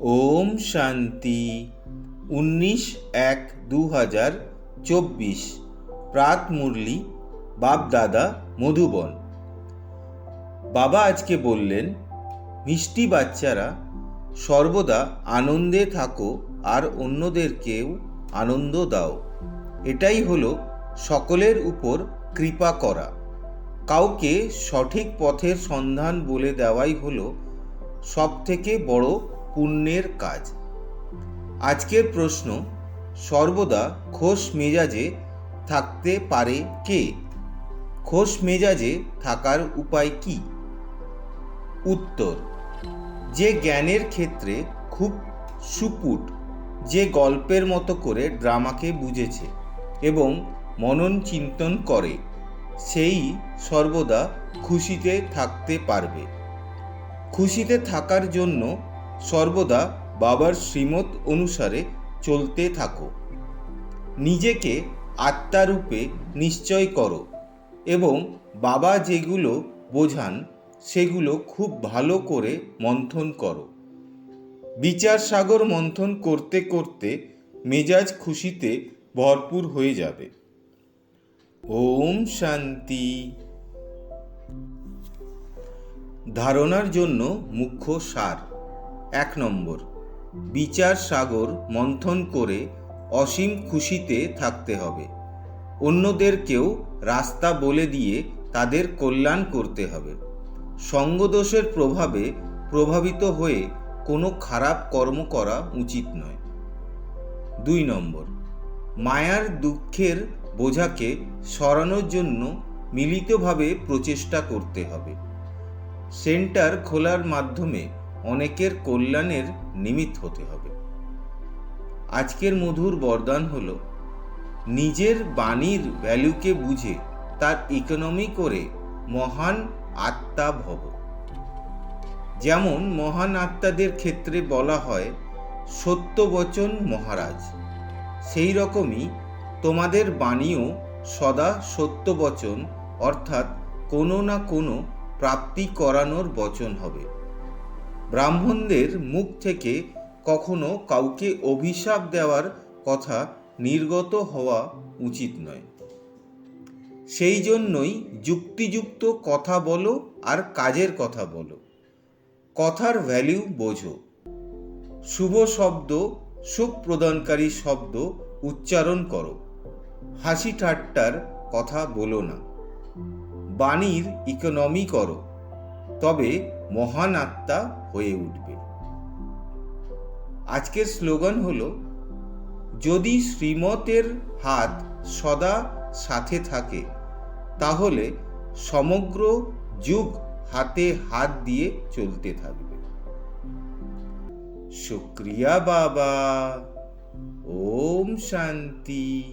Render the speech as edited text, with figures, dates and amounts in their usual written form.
ওম শান্তি। 19/1/2024 প্রাত মুরলি বাপ-দাদা মধুবন। বাবা আজকে বললেন, মিষ্টি বাচ্চারা সর্বদা আনন্দে থাকো আর অন্যদেরকেও আনন্দ দাও। এটাই হলো সকলের উপর কৃপা করা। কাউকে সঠিক পথের সন্ধান বলে দেওয়াই হলো সবথেকে বড় পুণ্যের কাজ। আজকের প্রশ্ন, সর্বদা খোশ মেজাজে থাকতে পারে কে? খোশ মেজাজে থাকার উপায় কি? উত্তর, যে জ্ঞানের ক্ষেত্রে খুব সুপুট, যে গল্পের মতো করে ড্রামাকে বুঝেছে এবং মনন চিন্তন করে, সেই সর্বদা খুশিতে থাকতে পারবে। খুশিতে থাকার জন্য সর্বদা বাবার শ্রীমত অনুসারে চলতে থাকো। নিজেকে আত্মারূপে নিশ্চয় করো এবং বাবা যেগুলো বোঝান সেগুলো খুব ভালো করে মন্থন করো। বিচার সাগর মন্থন করতে করতে মেজাজ খুশিতে ভরপুর হয়ে যাবে। ওম শান্তি। ধারণার জন্য মুখ্য সার। 1 নম্বর, বিচার সাগর মন্থন করে অসীম খুশিতে থাকতে হবে। অন্যদেরকেও রাস্তা বলে দিয়ে তাদের কল্যাণ করতে হবে। সঙ্গদোষের প্রভাবে প্রভাবিত হয়ে কোনো খারাপ কর্ম করা উচিত নয়। 2 নম্বর, মায়ার দুঃখের বোঝাকে সরানোর জন্য মিলিতভাবে প্রচেষ্টা করতে হবে। সেন্টার খোলার মাধ্যমে অনেকের কল্যাণের নিমিত্ত হতে হবে। আজকের মধুর বরদান হলো, নিজের বাণীর ভ্যালুকে বুঝে তার ইকোনমি করে মহান আত্মা ভব। যেমন মহান আত্মাদের ক্ষেত্রে বলা হয় সত্যবচন মহারাজ, সেই রকমই তোমাদের বাণীও সদা সত্যবচন, অর্থাৎ কোনো না কোনো প্রাপ্তি করানোর বচন হবে। ব্রাহ্মণদের মুখ থেকে কখনো কাউকে অভিশাপ দেওয়ার কথা নির্গত হওয়া উচিত নয়। সেই জন্যই যুক্তিযুক্ত কথা বলো আর কাজের কথা বলো। কথার ভ্যালু বোঝো। শুভ শব্দ, সুখ প্রদানকারী শব্দ উচ্চারণ করো। হাসি ঠাট্টার কথা বলো না। বাণীর ইকোনমি করো, তবে মহান আত্মা হয়ে উঠবে। আজকের স্লোগান হলো, যদি শ্রীমতের হাত সদা সাথে থাকে তাহলে সমগ্র যুগ হাতে হাত দিয়ে চলতে থাকবে। শুক্রিয়া বাবা। ওম শান্তি।